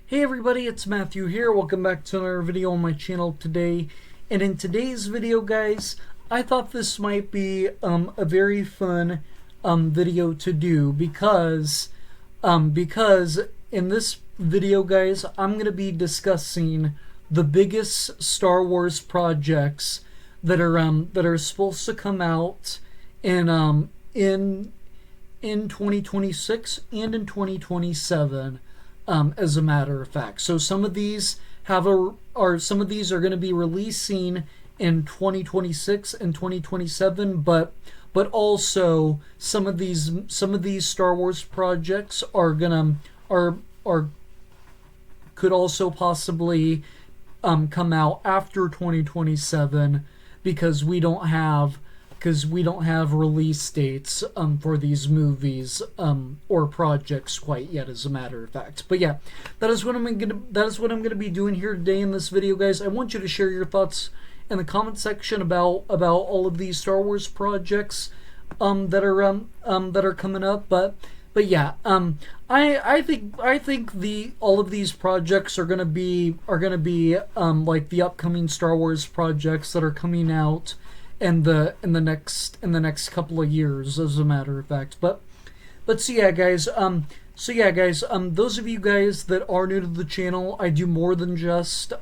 Hey everybody, it's Matthew here. Welcome back to another video on my channel today. And in today's video, guys, I thought this might be a very fun video to do because in this video, guys, I'm going to be discussing the biggest Star Wars projects that are supposed to come out in 2026 and in 2027. As a matter of fact, so some of these are going to be releasing in 2026 and 2027, but also some of these Star Wars projects could also possibly come out after 2027 because we don't have release dates for these movies or projects quite yet, as a matter of fact. But yeah, that is what I'm gonna be doing here today in this video, guys. I want you to share your thoughts in the comment section about all of these Star Wars projects that are coming up. But yeah, I think all of these projects are gonna be like the upcoming Star Wars projects that are coming out in the next couple of years, as a matter of fact. But so yeah, guys. Those of you guys that are new to the channel, I do more than just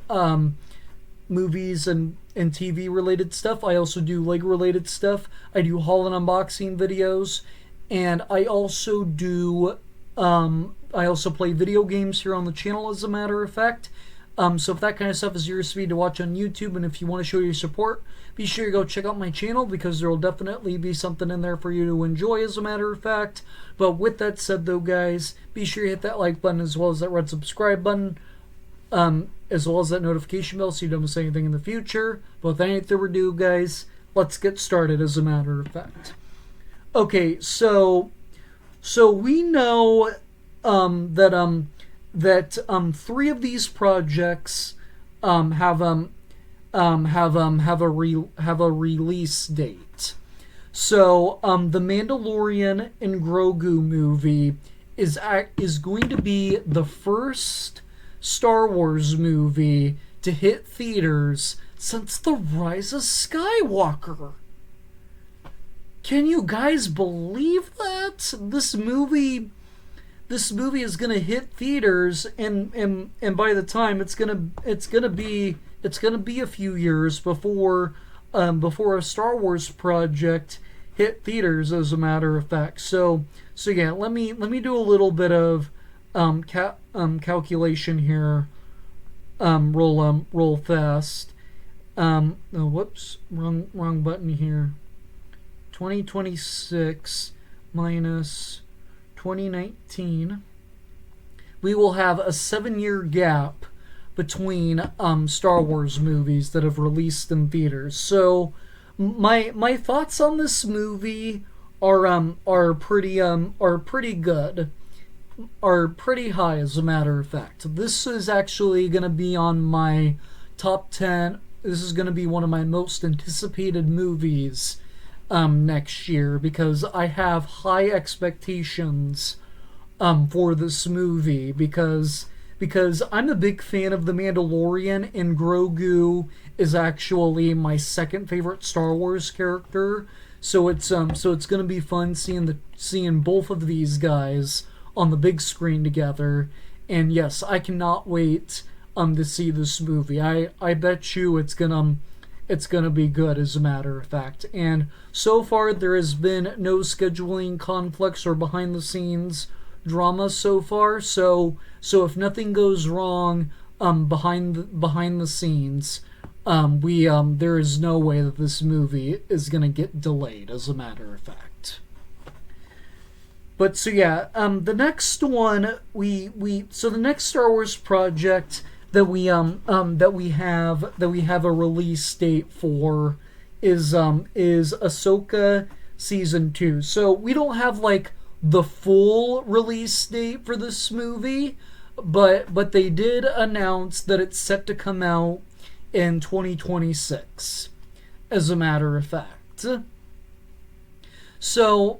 movies and TV related stuff. I also do Lego related stuff. I do haul and unboxing videos, and I also play video games here on the channel, as a matter of fact. So if that kind of stuff is your speed to watch on YouTube, and if you want to show your support, be sure to go check out my channel, because there will definitely be something in there for you to enjoy, as a matter of fact. But with that said, though, guys, be sure you hit that like button, as well as that red subscribe button, as well as that notification bell, so you don't miss anything in the future. But without any further ado, guys, let's get started, as a matter of fact. Okay, so we know that three of these projects have a release date. So the Mandalorian and Grogu movie is going to be the first Star Wars movie to hit theaters since The Rise of Skywalker. Can you guys believe that? This movie is gonna hit theaters, and by the time it's gonna be a few years before a Star Wars project hit theaters, as a matter of fact. So yeah, let me do a little bit of calculation here. Roll fast. Oh, whoops, wrong button here. 2026 minus 2019, we will have a 7-year gap between Star Wars movies that have released in theaters. So my thoughts on this movie are pretty good, are pretty high, as a matter of fact. This is actually going to be on my top 10. This is going to be one of my most anticipated movies next year, because I have high expectations for this movie, because I'm a big fan of The Mandalorian, and Grogu is actually my second favorite Star Wars character. So it's gonna be fun seeing both of these guys on the big screen together. And yes, I cannot wait to see this movie. I bet you it's gonna be good, as a matter of fact. And so far, there has been no scheduling conflicts or behind the scenes drama so far. So if nothing goes wrong behind the scenes, there is no way that this movie is gonna get delayed, as a matter of fact. But so yeah, the next one so the next Star Wars project that we have a release date for is Ahsoka season 2. So we don't have like the full release date for this movie, but they did announce that it's set to come out in 2026, as a matter of fact. So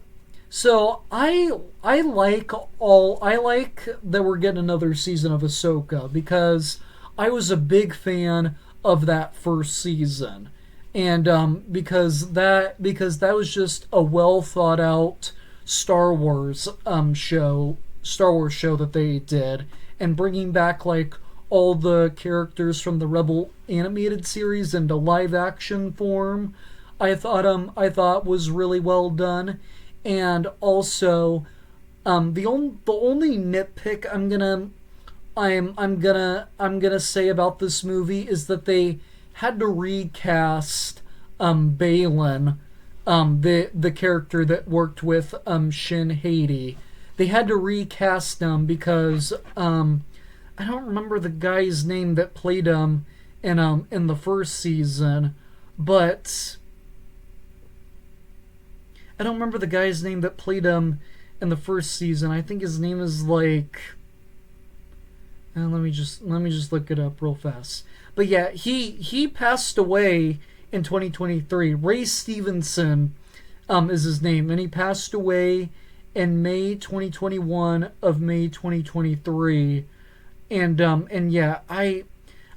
So I like that we're getting another season of Ahsoka because I was a big fan of that first season, and because that was just a well thought out Star Wars show that they did, and bringing back like all the characters from the Rebel animated series into live action form, I thought was really well done. And also, the only nitpick I'm gonna say about this movie is that they had to recast Balin, the character that worked with Shin Hati. They had to recast him because I don't remember the guy's name that played him in the first season, but I don't remember the guy's name that played him in the first season. I think his name is like. Let me just look it up real fast. But yeah, he passed away in 2023. Ray Stevenson is his name, and he passed away in May 2021 of May 2023. And yeah, I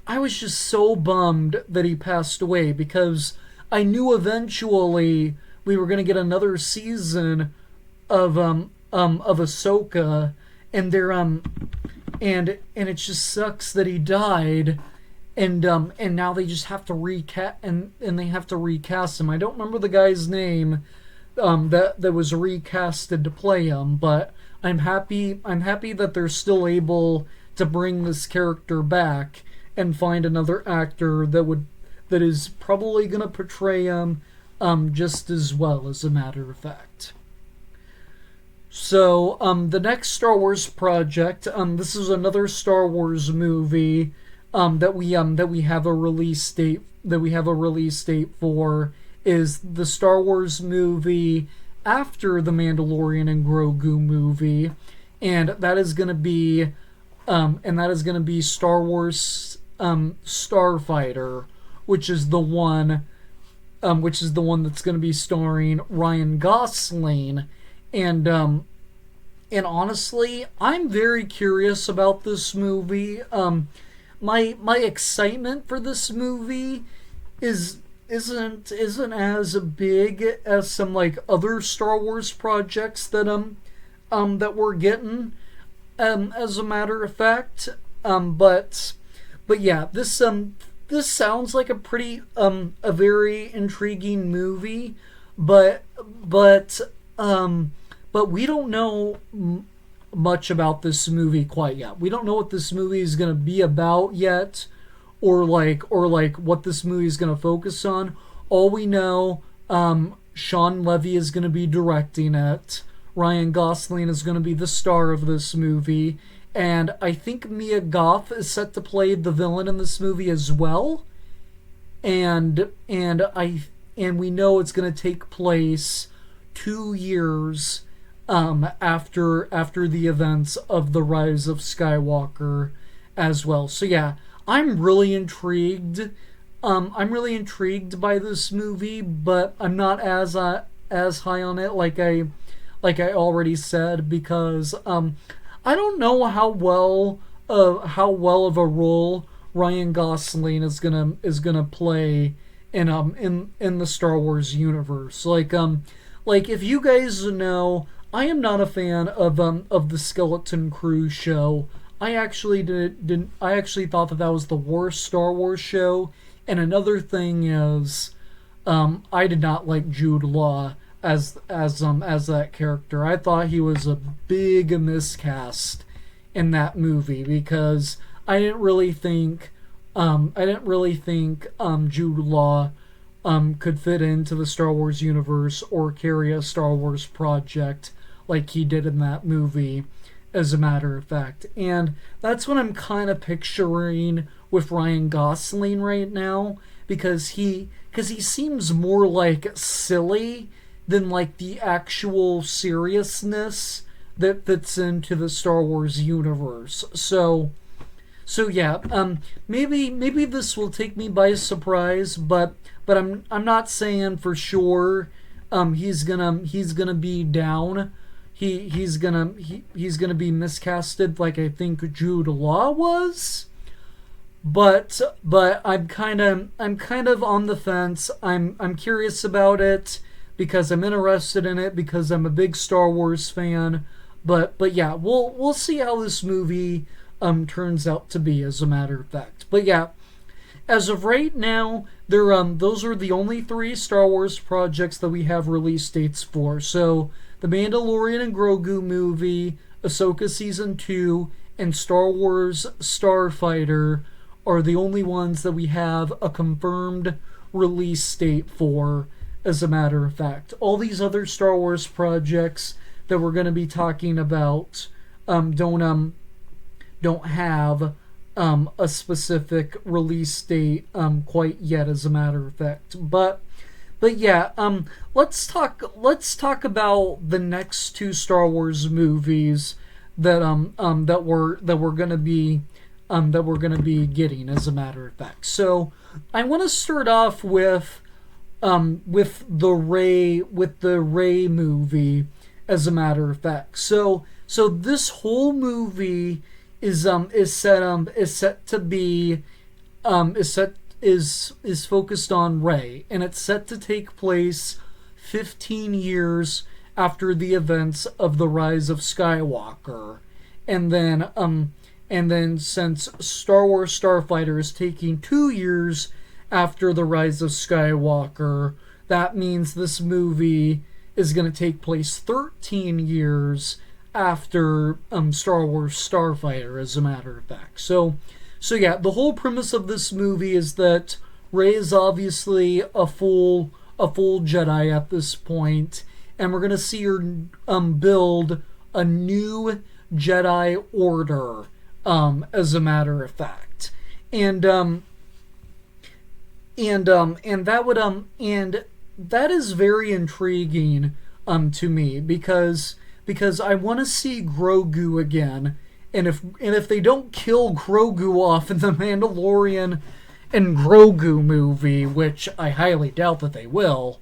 was just so bummed that he passed away because I knew eventually we were gonna get another season of Ahsoka, and they're and it just sucks that he died, and now they just have to recast and they have to recast him. I don't remember the guy's name that was recasted to play him, but I'm happy that they're still able to bring this character back and find another actor that is probably gonna portray him just as well, as a matter of fact. So, the next Star Wars project, this is another Star Wars movie that we have a release date for, is the Star Wars movie after the Mandalorian and Grogu movie, and that is gonna be Star Wars Starfighter, which is the one that's gonna be starring Ryan Gosling. And honestly, I'm very curious about this movie. My excitement for this movie isn't as big as some like other Star Wars projects that we're getting. As a matter of fact, but yeah, this sounds like a very intriguing movie, but but but we don't know much about this movie quite yet. We don't know what this movie is going to be about yet, or like what this movie is going to focus on. All we know, Sean Levy is going to be directing it. Ryan Gosling is going to be the star of this movie, and I think Mia Goth is set to play the villain in this movie as well. And we know it's going to take place 2 years after the events of the Rise of Skywalker as well. So yeah, I'm really intrigued. I'm really intrigued by this movie, but I'm not as high on it like I already said, because I don't know how well of a role Ryan Gosling is gonna play in the Star Wars universe. Like if you guys know, I am not a fan of the Skeleton Crew show. I actually didn't. I actually thought that was the worst Star Wars show. And another thing is, I did not like Jude Law as that character. I thought he was a big miscast in that movie because I didn't really think Jude Law could fit into the Star Wars universe or carry a Star Wars project like he did in that movie, as a matter of fact. And that's what I'm kind of picturing with Ryan Gosling right now, because he seems more like silly than like the actual seriousness that fits into the Star Wars universe. So yeah, maybe this will take me by surprise, but I'm not saying for sure he's gonna be down. He's gonna be miscasted like I think Jude Law was. But I'm kind of on the fence. I'm curious about it because I'm interested in it because I'm a big Star Wars fan. But yeah, we'll see how this movie turns out to be, as a matter of fact. But yeah, as of right now, those are the only three Star Wars projects that we have release dates for. So the Mandalorian and Grogu movie, Ahsoka Season 2, and Star Wars Starfighter are the only ones that we have a confirmed release date for, as a matter of fact. All these other Star Wars projects that we're going to be talking about don't have a specific release date quite yet, as a matter of fact. But yeah, let's talk about the next two Star Wars movies that we're gonna be getting, as a matter of fact. So I want to start off with the Rey movie, as a matter of fact. So this whole movie is set to be is focused on Rey, and it's set to take place 15 years after the events of the Rise of Skywalker. And then since Star Wars Starfighter is taking 2 years after the Rise of Skywalker, that means this movie is going to take place 13 years after Star Wars Starfighter, as a matter of fact. So yeah, the whole premise of this movie is that Rey is obviously a full Jedi at this point, and we're gonna see her build a new Jedi Order, as a matter of fact, and that is very intriguing to me because I want to see Grogu again. And if they don't kill Grogu off in the Mandalorian and Grogu movie, which I highly doubt that they will,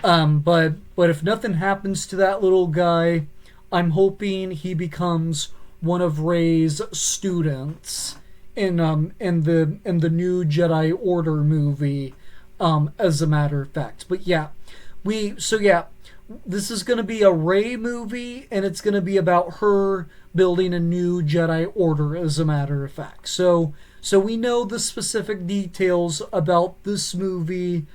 but if nothing happens to that little guy, I'm hoping he becomes one of Rey's students in the new Jedi Order movie, as a matter of fact. But yeah, this is going to be a Rey movie, and it's going to be about her building a new Jedi Order, as a matter of fact. So we know the specific details about this movie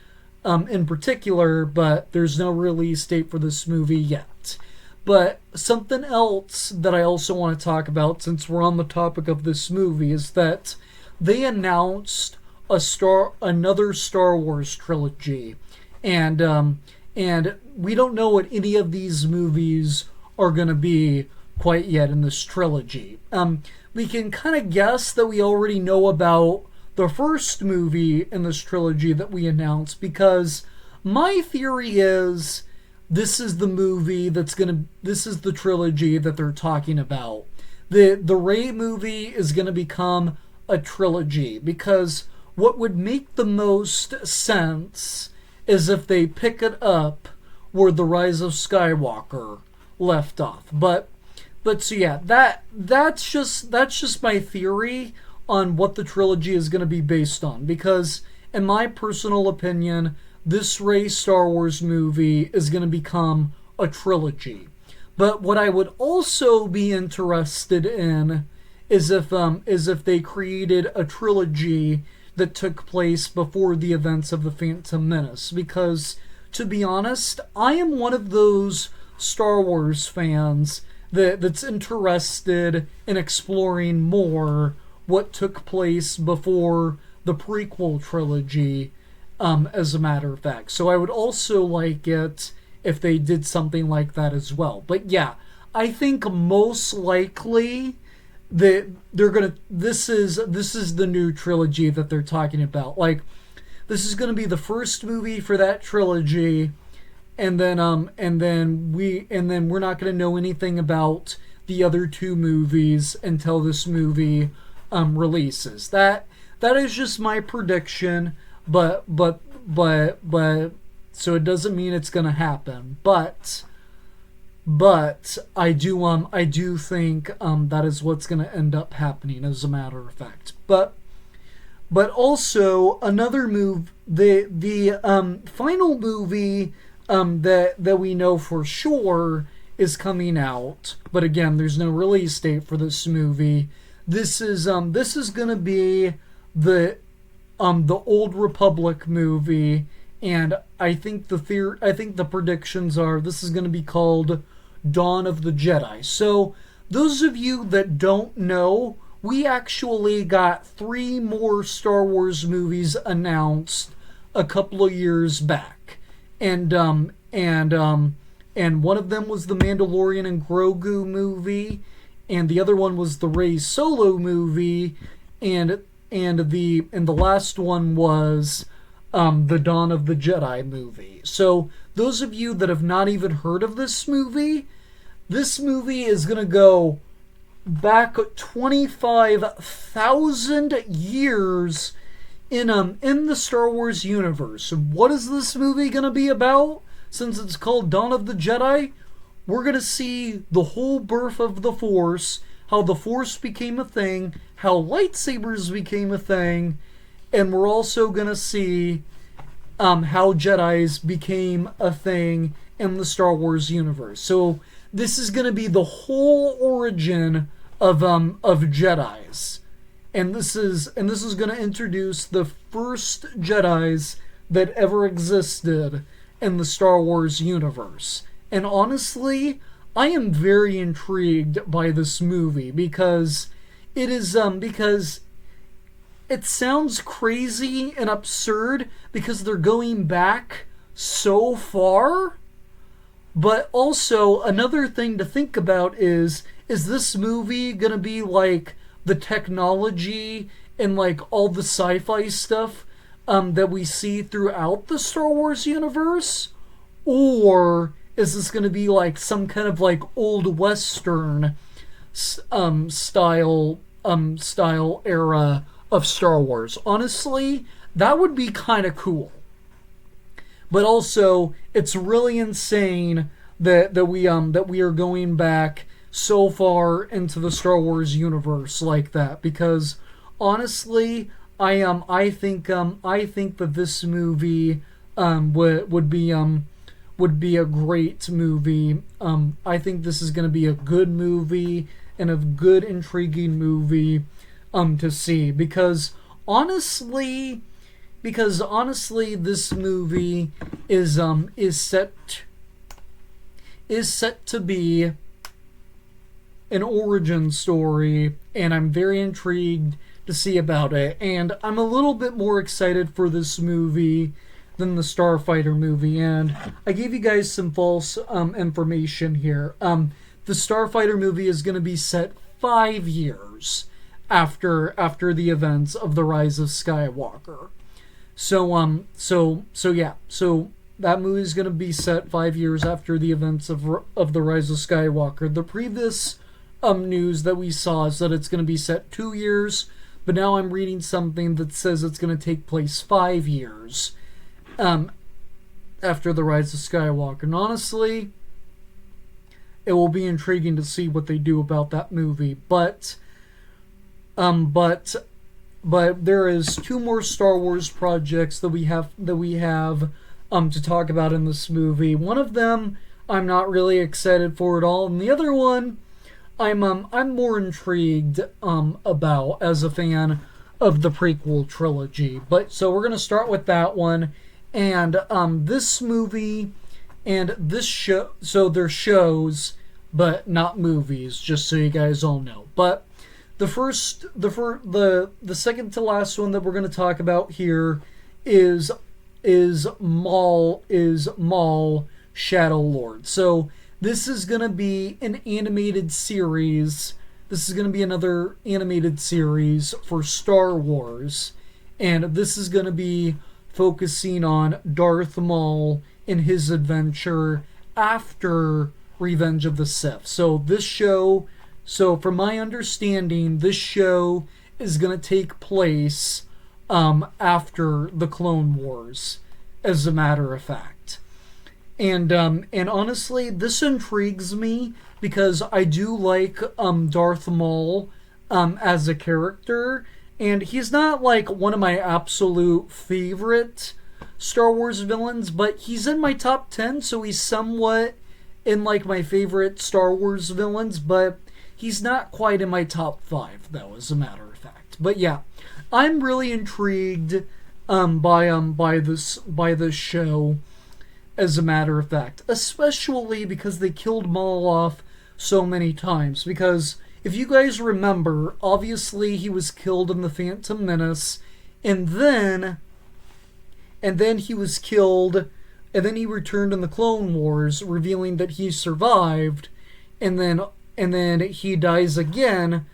in particular, but there's no release date for this movie yet. But something else that I also want to talk about, since we're on the topic of this movie, is that they announced another Star Wars trilogy, and we don't know what any of these movies are going to be quite yet in this trilogy. We can kind of guess that we already know about the first movie in this trilogy that we announced, because my theory is this is the trilogy that they're talking about. The Rey movie is going to become a trilogy, because what would make the most sense is if they pick it up where the Rise of Skywalker left off. But so yeah, that's just my theory on what the trilogy is going to be based on, because in my personal opinion, this Rey Star Wars movie is going to become a trilogy. But what I would also be interested in is if they created a trilogy that took place before the events of The Phantom Menace, because to be honest, I am one of those Star Wars fans that's interested in exploring more what took place before the prequel trilogy, as a matter of fact. So I would also like it if they did something like that as well. But yeah, I think most likely that this is the new trilogy that they're talking about. Like, this is going to be the first movie for that trilogy, and then we're not going to know anything about the other two movies until this movie releases. That is just my prediction, but So it doesn't mean it's gonna happen, but I do think that is what's gonna end up happening, as a matter of fact. But also another move, the final movie that we know for sure is coming out. But again, there's no release date for this movie. This is gonna be the Old Republic movie, and I think the predictions are this is gonna be called Dawn of the Jedi. So those of you that don't know, we actually got 3 more Star Wars movies announced a couple of years back, and one of them was the Mandalorian and Grogu movie, and the other one was the Rey Solo movie, and the last one was the Dawn of the Jedi movie. So those of you that have not even heard of this movie is gonna go back 25,000 years in the Star Wars universe. What is this movie gonna be about? Since it's called Dawn of the Jedi, we're gonna see the whole birth of the Force, how the Force became a thing, how lightsabers became a thing, and we're also gonna see how Jedis became a thing in the Star Wars universe. So this is gonna be the whole origin of Jedis, and this is gonna introduce the first Jedis that ever existed in the Star Wars universe. And honestly, I am very intrigued by this movie because because it sounds crazy and absurd because they're going back so far. But also another thing to think about is this movie gonna be like the technology and like all the sci-fi stuff that we see throughout the Star Wars universe, or is this gonna be like some kind of like old western style era of Star Wars? Honestly, that would be kind of cool. But also, it's really insane that we are going back so far into the Star Wars universe like that. Because honestly, I think that this movie would be a great movie. I think this is going to be a good movie and a good intriguing movie to see, because honestly this movie is set to be an origin story, and I'm very intrigued to see about it. And I'm a little bit more excited for this movie than the Starfighter movie, and I gave you guys some false information here. The Starfighter movie is going to be set 5 years after the events of The Rise of Skywalker. So that movie is going to be set 5 years after the events of The Rise of Skywalker. The previous news that we saw is that it's going to be set 2 years, but now I'm reading something that says it's going to take place 5 years after The Rise of Skywalker. And honestly, it will be intriguing to see what they do about that movie. But there is 2 more Star Wars projects that we have to talk about in this movie. One of them I'm not really excited for at all, and the other one I'm more intrigued about as a fan of the prequel trilogy. But so we're gonna start with that one, and this movie and this show. So they're shows, but not movies. Just so you guys all know. But the second to last one that we're gonna talk about here is Maul Shadow Lord. So this is going to be an animated series. This is going to be another animated series for Star Wars. And this is going to be focusing on Darth Maul and his adventure after Revenge of the Sith. So from my understanding, this show is going to take place after the Clone Wars, as a matter of fact. And honestly, this intrigues me because I do like Darth Maul as a character, and he's not like one of my absolute favorite Star Wars villains, but he's in my top 10, so he's somewhat in like my favorite Star Wars villains, but he's not quite in my top 5 though, as a matter of fact. But yeah, I'm really intrigued by this show, as a matter of fact, especially because they killed Maul off so many times. Because if you guys remember, obviously he was killed in the Phantom Menace, and then he was killed, and then he returned in the Clone Wars, revealing that he survived, and then he dies again.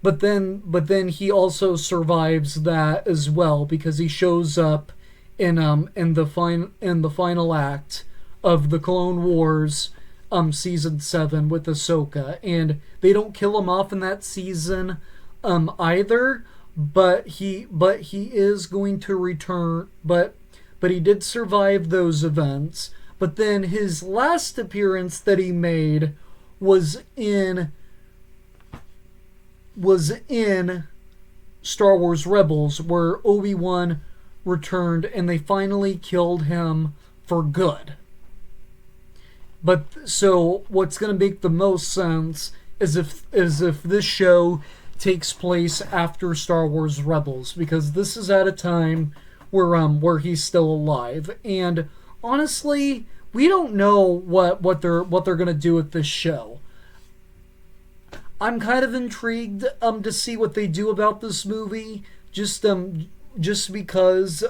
But then he also survives that as well, because he shows up in the final act of the Clone Wars season 7 with Ahsoka, and they don't kill him off in that season either, but he is going to return, but he did survive those events. But then his last appearance that he made was in Star Wars Rebels, where Obi-Wan returned and they finally killed him for good. But so what's going to make the most sense is if this show takes place after Star Wars Rebels, because this is at a time where he's still alive. And honestly, we don't know what they're going to do with this show. I'm kind of intrigued to see what they do about this movie, just because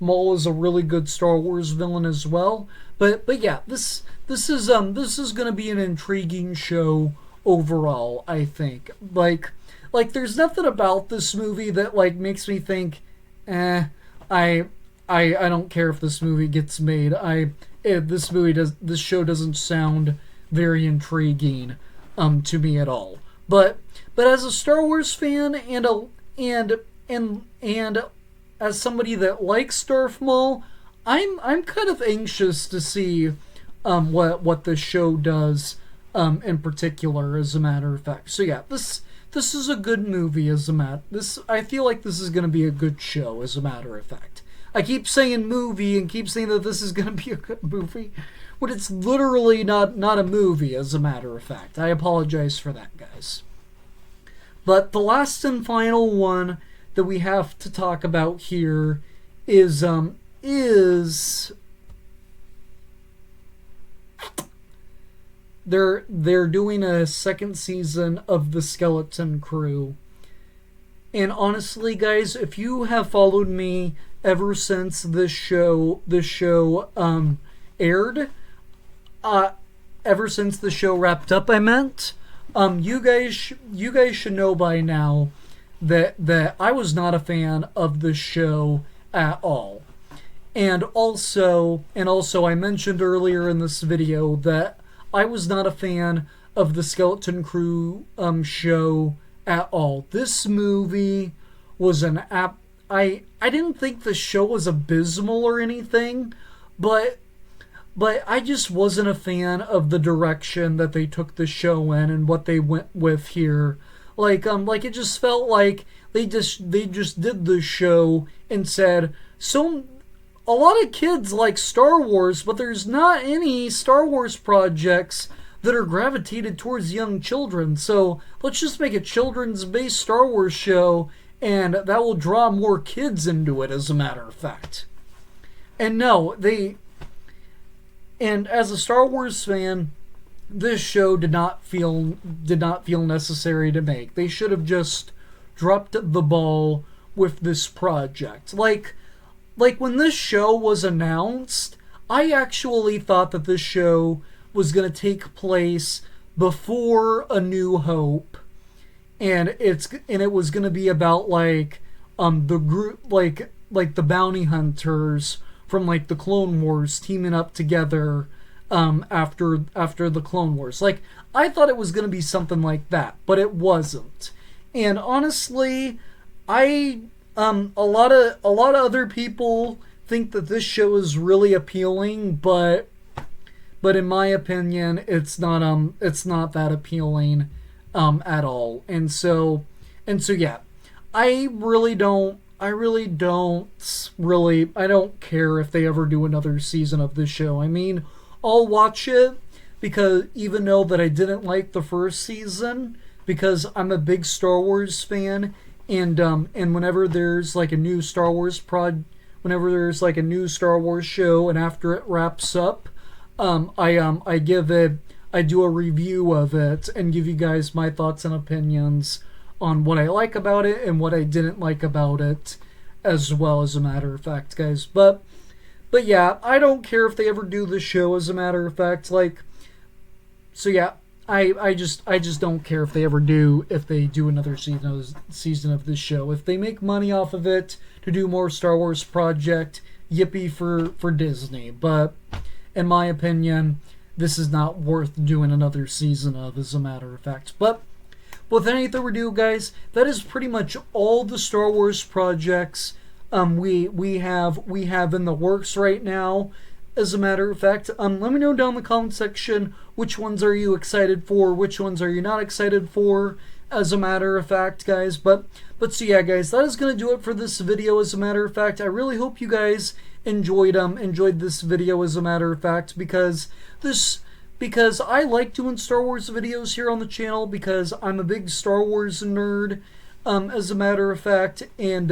Maul is a really good Star Wars villain as well. But yeah, this is going to be an intriguing show overall, I think. Like there's nothing about this movie that like makes me think, I don't care if this movie gets made. This show doesn't sound very intriguing to me at all. But as a Star Wars fan and as somebody that likes Darth Maul, I'm kind of anxious to see what this show does in particular, as a matter of fact. So yeah, this is a good movie I feel like this is going to be a good show, as a matter of fact. I keep saying movie and keep saying that this is going to be a good movie, but it's literally not a movie, as a matter of fact. I apologize for that, guys. But the last and final one that we have to talk about here is they're doing a second season of The Skeleton Crew. And honestly, guys, if you have followed me ever since this show aired, ever since the show wrapped up, I meant, you guys should know by now that I was not a fan of the show at all. And also I mentioned earlier in this video that I was not a fan of the Skeleton Crew show at all. This movie was I didn't think the show was abysmal or anything, but I just wasn't a fan of the direction that they took the show in and what they went with here. Like it just felt like they just did the show and said, so a lot of kids like Star Wars, but there's not any Star Wars projects that are gravitated towards young children. So let's just make a children's based Star Wars show, and that will draw more kids into it, as a matter of fact. And no, and as a Star Wars fan, this show did not feel necessary to make. They should have just dropped the ball with this project. Like when this show was announced, I actually thought that this show was going to take place before A New Hope, and it was going to be about like the group, like the bounty hunters from like the Clone Wars teaming up together after the Clone Wars. Like, I thought it was going to be something like that, but it wasn't. And honestly, a lot of other people think that this show is really appealing, but but in my opinion, it's not that appealing at all. And so yeah, I don't care if they ever do another season of this show. I mean, I'll watch it because even though that I didn't like the first season, because I'm a big Star Wars fan, and whenever there's like a new Star Wars whenever there's like a new Star Wars show, and after it wraps up, I do a review of it and give you guys my thoughts and opinions on what I like about it and what I didn't like about it, as well, as a matter of fact, guys. But yeah, I don't care if they ever do the show, as a matter of fact. So yeah, I just don't care if they do another season of this show. If they make money off of it to do more Star Wars project, yippee for Disney. But in my opinion, this is not worth doing another season of, as a matter of fact. But with any further ado, guys, that is pretty much all the Star Wars projects we have in the works right now. As a matter of fact, let me know down in the comment section which ones are you excited for, which ones are you not excited for, as a matter of fact, guys. But so yeah, guys, that is going to do it for this video, as a matter of fact. I really hope you guys enjoyed this video, as a matter of fact, because I like doing Star Wars videos here on the channel, because I'm a big Star Wars nerd, as a matter of fact, and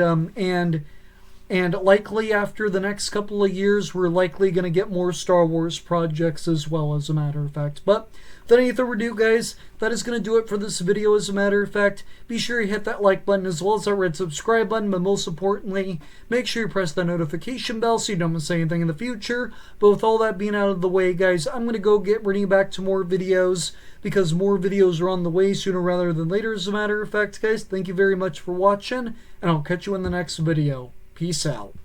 likely after the next couple of years, we're likely going to get more Star Wars projects as well, as a matter of fact. But without any further ado, guys, that is going to do it for this video, as a matter of fact. Be sure you hit that like button as well as that red subscribe button, but most importantly, make sure you press the notification bell so you don't miss anything in the future. But with all that being out of the way, guys, I'm going to go bring you back to more videos, because more videos are on the way sooner rather than later, as a matter of fact, guys. Thank you very much for watching, and I'll catch you in the next video. Peace out.